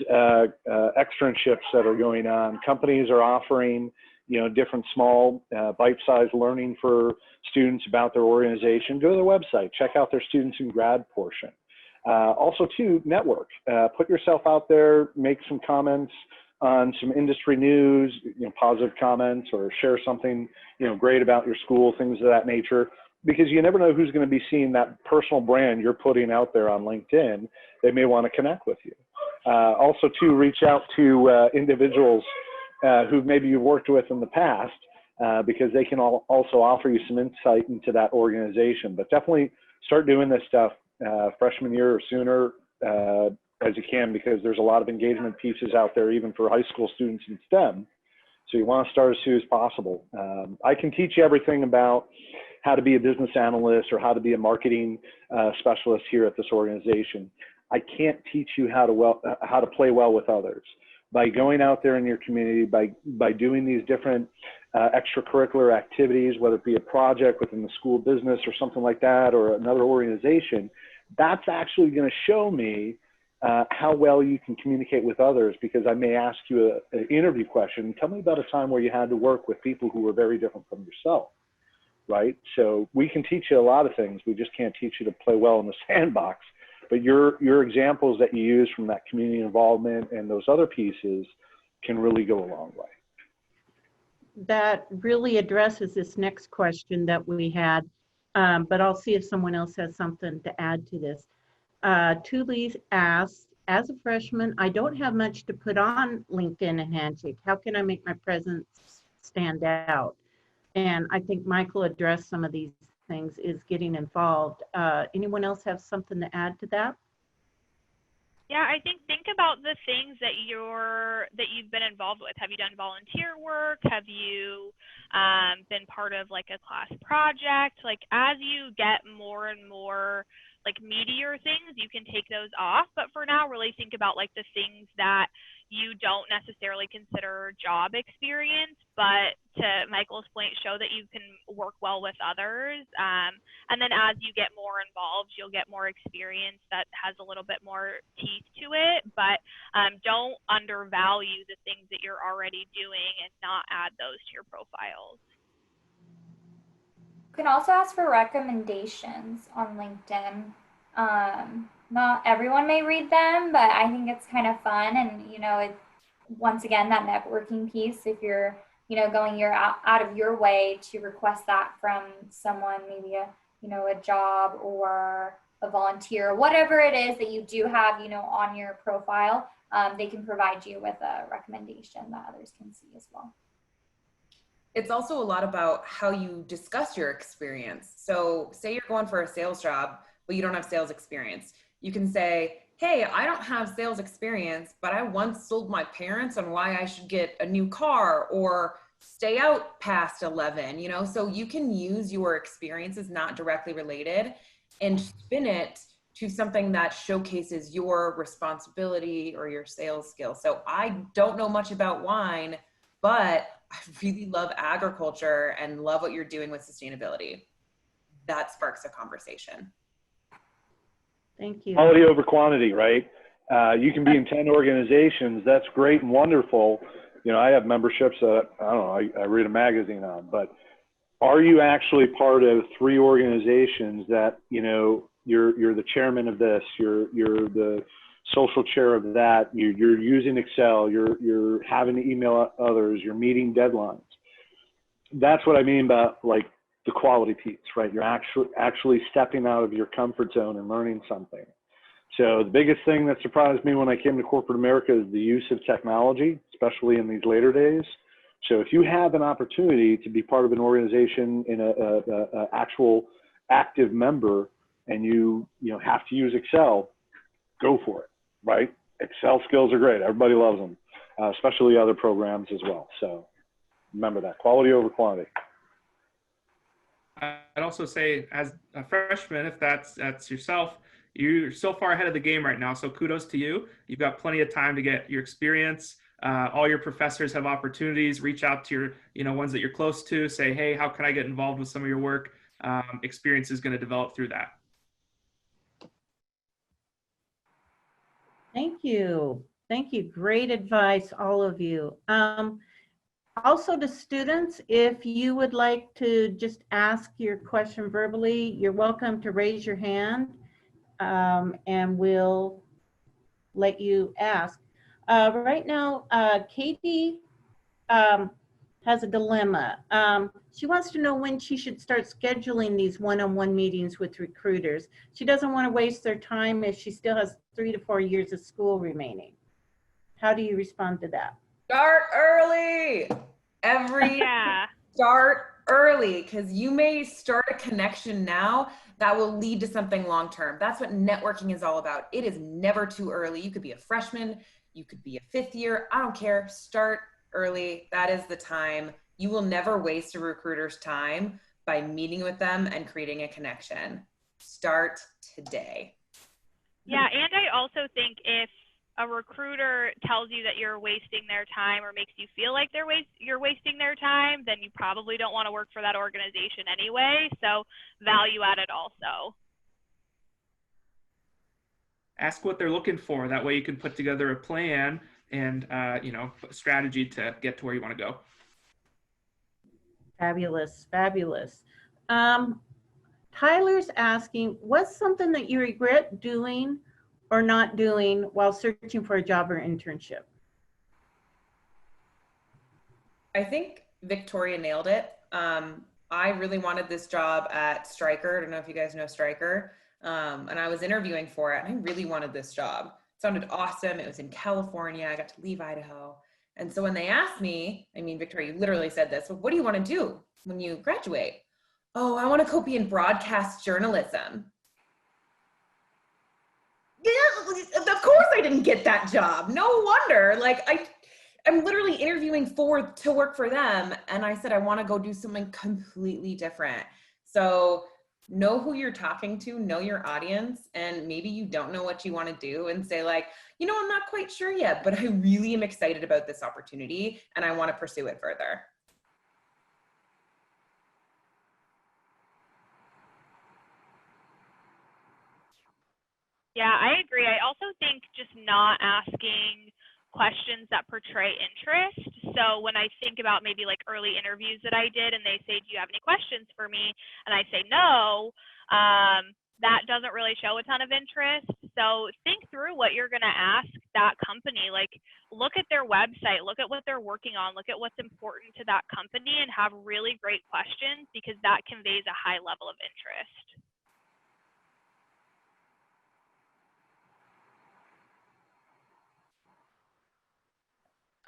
Speaker 7: externships that are going on. Companies are offering, you know, different small bite-sized learning for students about their organization. Go to their website, check out their students in grad portion. Also too, network. Put yourself out there, make some comments on some industry news, you know, positive comments, or share something, you know, great about your school, things of that nature, because you never know who's going to be seeing that personal brand you're putting out there on LinkedIn. They may want to connect with you. Also too, reach out to individuals who maybe you've worked with in the past, because they can also offer you some insight into that organization. But definitely start doing this stuff freshman year or sooner as you can, because there's a lot of engagement pieces out there, even for high school students in STEM. So you want to start as soon as possible. I can teach you everything about how to be a business analyst or how to be a marketing specialist here at this organization. I can't teach you how to play well with others. By going out there in your community, by doing these different extracurricular activities, whether it be a project within the school business or something like that, or another organization, that's actually going to show me how well you can communicate with others, because I may ask you an interview question. Tell me about a time where you had to work with people who were very different from yourself, right? So we can teach you a lot of things. We just can't teach you to play well in the sandbox. But your examples that you use from that community involvement and those other pieces can really go a long way.
Speaker 1: That really addresses this next question that we had, but I'll see if someone else has something to add to this. Tully asks, as a freshman, I don't have much to put on LinkedIn and Handshake. How can I make my presence stand out? And I think Michael addressed some of these things, is getting involved. Anyone else have something to add to that?
Speaker 6: Yeah, I think about the things that you've been involved with. Have you done volunteer work? Have you been part of like a class project? Like, as you get more and more like meatier things, you can take those off. But for now, really think about like the things that you don't necessarily consider job experience, but to Michael's point, show that you can work well with others. And then as you get more involved, you'll get more experience that has a little bit more teeth to it. But don't undervalue the things that you're already doing and not add those to your profiles.
Speaker 5: You can also ask for recommendations on LinkedIn. Not everyone may read them, but I think it's kind of fun. And, you know, once again, that networking piece, if you're, you know, going out of your way to request that from someone, maybe a job or a volunteer, whatever it is that you do have, you know, on your profile, they can provide you with a recommendation that others can see as well.
Speaker 4: It's also a lot about how you discuss your experience. So say you're going for a sales job, but you don't have sales experience. You can say, hey, I don't have sales experience, but I once sold my parents on why I should get a new car or stay out past 11, you know? So you can use your experiences not directly related and spin it to something that showcases your responsibility or your sales skills. So I don't know much about wine, but I really love agriculture and love what you're doing with sustainability. That sparks a conversation.
Speaker 1: Thank you.
Speaker 7: Quality over quantity, right? You can be in 10 organizations. That's great and wonderful. You know, I have memberships that, I don't know, I read a magazine on, but are you actually part of 3 organizations that, you know, you're the chairman of this, you're the social chair of that, you're using Excel, you're having to email others, you're meeting deadlines. That's what I mean by like the quality piece, right? You're actually stepping out of your comfort zone and learning something. So the biggest thing that surprised me when I came to corporate America is the use of technology, especially in these later days. So if you have an opportunity to be part of an organization in a actual active member, and you have to use Excel, go for it, right? Excel skills are great. Everybody loves them, especially other programs as well. So remember that, quality over quantity.
Speaker 3: I'd also say, as a freshman, if that's yourself, you're so far ahead of the game right now. So kudos to you. You've got plenty of time to get your experience. All your professors have opportunities. Reach out to your, ones that you're close to. Say, hey, how can I get involved with some of your work? Experience is going to develop through that.
Speaker 1: Thank you. Thank you. Great advice, all of you. Also to students, if you would like to just ask your question verbally, you're welcome to raise your hand and we'll let you ask. Right now, Katie has a dilemma. She wants to know when she should start scheduling these one-on-one meetings with recruiters. She doesn't want to waste their time if she still has 3 to 4 years of school remaining. How do you respond to that?
Speaker 4: Start early. Start early, because you may start a connection now that will lead to something long-term. That's what networking is all about. It is never too early. You could be a freshman, you could be a 5th year, I don't care. Start early. That is the time. You will never waste a recruiter's time by meeting with them and creating a connection. Start today.
Speaker 6: Yeah, and I also think if a recruiter tells you that you're wasting their time or makes you feel like you're wasting their time, then you probably don't want to work for that organization anyway. So value added also.
Speaker 3: Ask what they're looking for. That way you can put together a plan and a strategy to get to where you want to go.
Speaker 1: Fabulous, fabulous. Tyler's asking, what's something that you regret doing or not doing while searching for a job or internship?
Speaker 4: I think Victoria nailed it. I really wanted this job at Stryker. I don't know if you guys know Stryker. And I was interviewing for it, and I really wanted this job. It sounded awesome. It was in California. I got to leave Idaho. And so when they asked me, Victoria, you literally said this, well, what do you want to do when you graduate? Oh, I want to go be in broadcast journalism. Yeah, of course I didn't get that job. No wonder. I'm literally interviewing to work for them. And I said, I want to go do something completely different. So know who you're talking to, know your audience, and maybe you don't know what you want to do and say I'm not quite sure yet, but I really am excited about this opportunity and I want to pursue it further.
Speaker 6: Yeah, I agree. I also think just not asking questions that portray interest. So when I think about maybe early interviews that I did and they say, do you have any questions for me? And I say no, that doesn't really show a ton of interest. So think through what you're going to ask that company. Look at their website, look at what they're working on, look at what's important to that company and have really great questions because that conveys a high level of interest.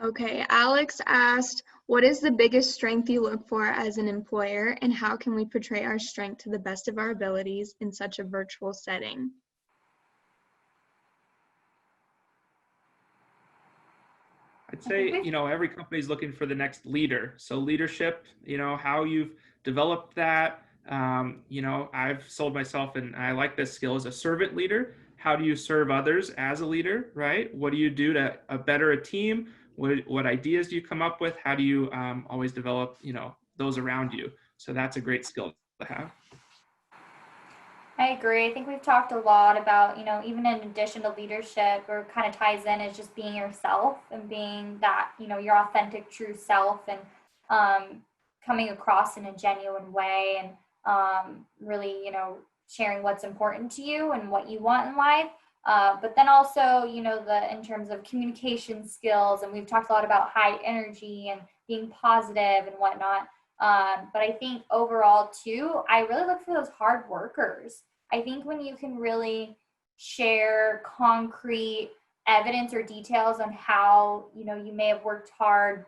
Speaker 2: Okay, Alex asked, what is the biggest strength you look for as an employer, and how can we portray our strength to the best of our abilities in such a virtual setting?
Speaker 3: I'd say, every company is looking for the next leader. So leadership, how you've developed that. I've sold myself, and I like this skill as a servant leader. How do you serve others as a leader, right? What do you do to better a team? What ideas do you come up with? How do you always develop, those around you? So that's a great skill to have.
Speaker 5: I agree. I think we've talked a lot about, even in addition to leadership, or kind of ties in, is just being yourself and being that, your authentic, true self, and coming across in a genuine way, and really, sharing what's important to you and what you want in life. But then also, in terms of communication skills, and we've talked a lot about high energy and being positive and whatnot. But I think overall too, I really look for those hard workers. I think when you can really share concrete evidence or details on how, you may have worked hard,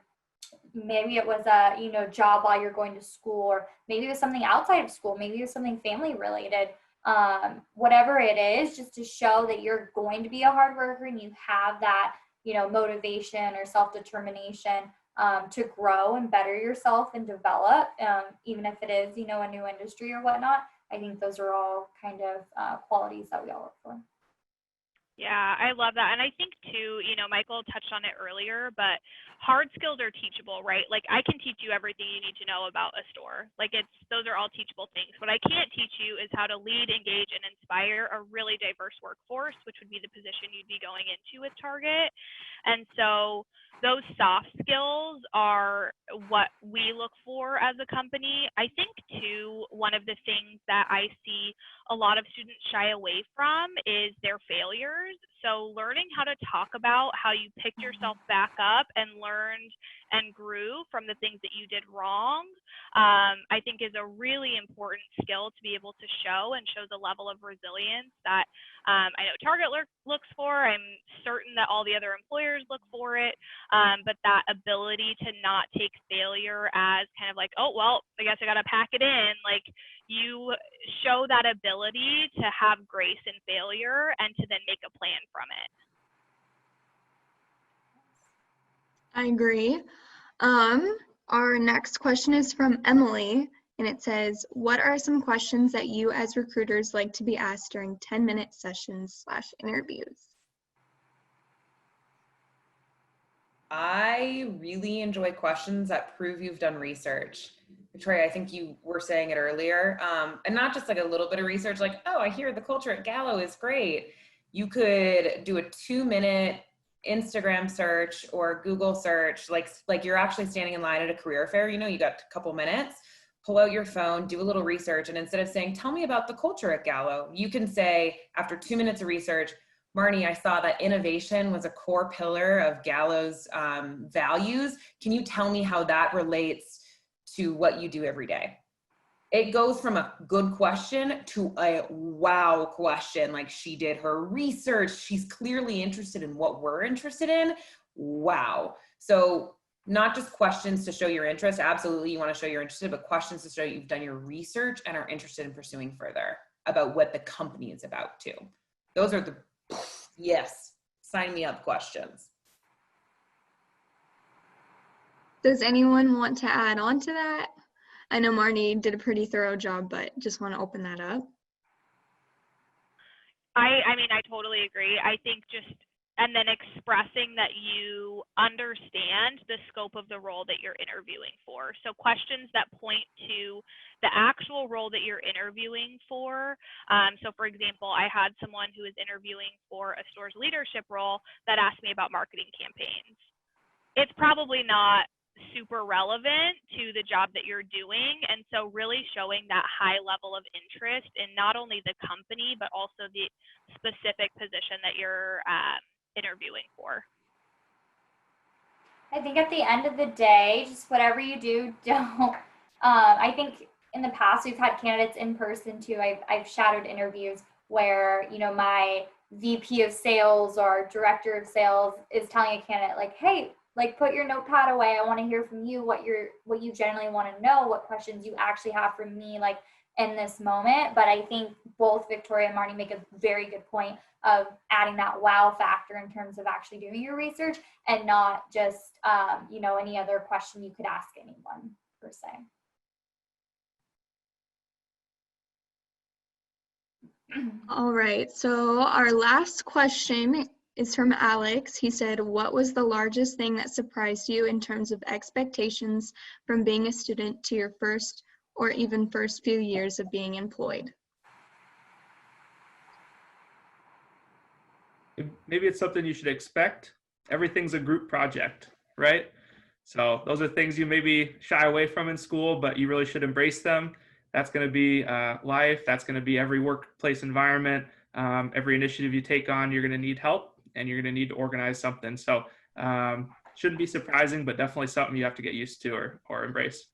Speaker 5: maybe it was a, job while you're going to school, or maybe it was something outside of school, maybe it was something family related, whatever it is, just to show that you're going to be a hard worker and you have that, motivation or self-determination to grow and better yourself and develop, even if it is, a new industry or whatnot. I think those are all kind of qualities that we all look for.
Speaker 6: Yeah, I love that. And I think too, Michael touched on it earlier, but hard skills are teachable, right? Like I can teach you everything you need to know about a store. Like those are all teachable things. What I can't teach you is how to lead, engage, and inspire a really diverse workforce, which would be the position you'd be going into with Target. And so those soft skills are what we look for as a company. I think too, one of the things that I see a lot of students shy away from is their failures. So learning how to talk about how you picked yourself back up and learned and grew from the things that you did wrong, I think is a really important skill to be able to show, and shows a level of resilience that I know Target looks for. I'm certain that all the other employers look for it, but that ability to not take failure as kind of like, oh, well, I guess I got to pack it in. Like you show that ability to have grace in failure and to then make a plan from it.
Speaker 2: I agree. Our next question is from Emily, and it says, what are some questions that you as recruiters like to be asked during 10-minute sessions/interviews?
Speaker 4: I really enjoy questions that prove you've done research. Victorya, I think you were saying it earlier, and not just like a little bit of research, like, oh, I hear the culture at Gallo is great. You could do a 2-minute Instagram search or Google search, like you're actually standing in line at a career fair, you got a couple minutes, pull out your phone, do a little research, and instead of saying, tell me about the culture at Gallo, you can say, after 2 minutes of research, Marnie, I saw that innovation was a core pillar of Gallo's values. Can you tell me how that relates to what you do every day? It goes from a good question to a wow question. Like, she did her research. She's clearly interested in what we're interested in. Wow. So not just questions to show your interest. Absolutely, you want to show you're interested, but questions to show you've done your research and are interested in pursuing further about what the company is about too. Those are the yes, sign me up questions.
Speaker 2: Does anyone want to add on to that? I know Marnie did a pretty thorough job, but just want to open that up.
Speaker 6: I mean, I totally agree. I think and then expressing that you understand the scope of the role that you're interviewing for. So questions that point to the actual role that you're interviewing for. So for example, I had someone who was interviewing for a store's leadership role that asked me about marketing campaigns. It's probably not super relevant to the job that you're doing. And so really showing that high level of interest in not only the company, but also the specific position that you're interviewing for.
Speaker 5: I think at the end of the day, just whatever you do, don't, I think in the past we've had candidates in person too. I've shadowed interviews where, my VP of sales or director of sales is telling a candidate like, hey, like put your notepad away. I want to hear from you what you generally want to know, what questions you actually have for me, like in this moment. But I think both Victorya and Marnie make a very good point of adding that wow factor in terms of actually doing your research and not just, any other question you could ask anyone per se.
Speaker 2: All right, so our last question is from Alex. He said, what was the largest thing that surprised you in terms of expectations from being a student to your first or even first few years of being employed?
Speaker 3: Maybe it's something you should expect. Everything's a group project, right? So those are things you maybe shy away from in school, but you really should embrace them. That's going to be life. That's going to be every workplace environment. Every initiative you take on, you're going to need help and you're going to need to organize something. So shouldn't be surprising, but definitely something you have to get used to or embrace.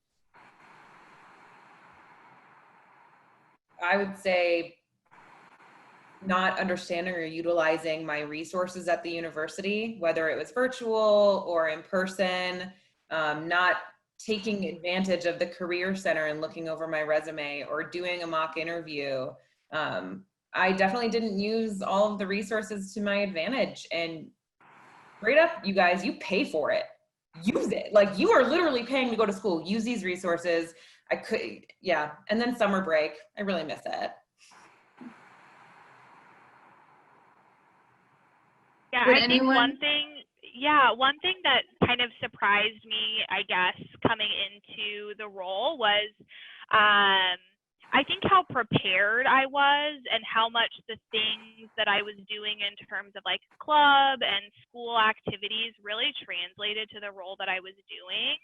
Speaker 4: I would say not understanding or utilizing my resources at the university, whether it was virtual or in person, not taking advantage of the Career Center and looking over my resume or doing a mock interview. I definitely didn't use all of the resources to my advantage. And straight up, you guys, you pay for it. Use it. Like, you are literally paying to go to school. Use these resources. Yeah. And then summer break, I really miss it.
Speaker 6: Yeah,
Speaker 2: Would
Speaker 6: I think one thing that kind of surprised me, I guess, coming into the role was I think how prepared I was and how much the things that I was doing in terms of like club and school activities really translated to the role that I was doing.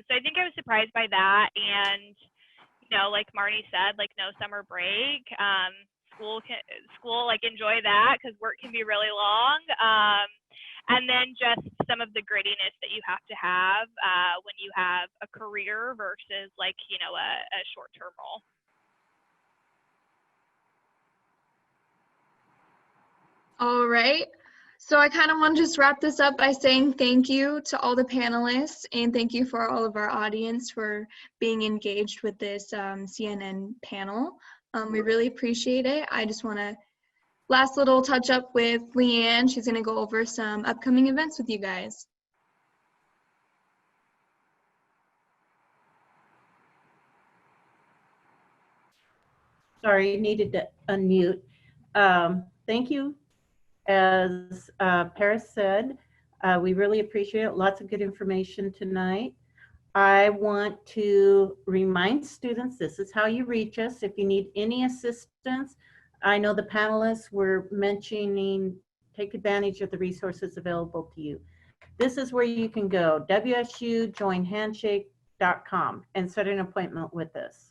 Speaker 6: So I think I was surprised by that. And, like Marnie said, like no summer break. School, like enjoy that because work can be really long. And then just some of the grittiness that you have to have when you have a career versus like, a short-term role.
Speaker 2: All right. So I kind of want to just wrap this up by saying thank you to all the panelists and thank you for all of our audience for being engaged with this CNN panel. We really appreciate it. I just want to last little touch up with Leanne. She's going to go over some upcoming events with you guys.
Speaker 1: Sorry, you needed to unmute. Thank you. As Paris said, we really appreciate it. Lots of good information tonight. I want to remind students, this is how you reach us. If you need any assistance, I know the panelists were mentioning, take advantage of the resources available to you. This is where you can go, wsujoinhandshake.com, and set an appointment with us.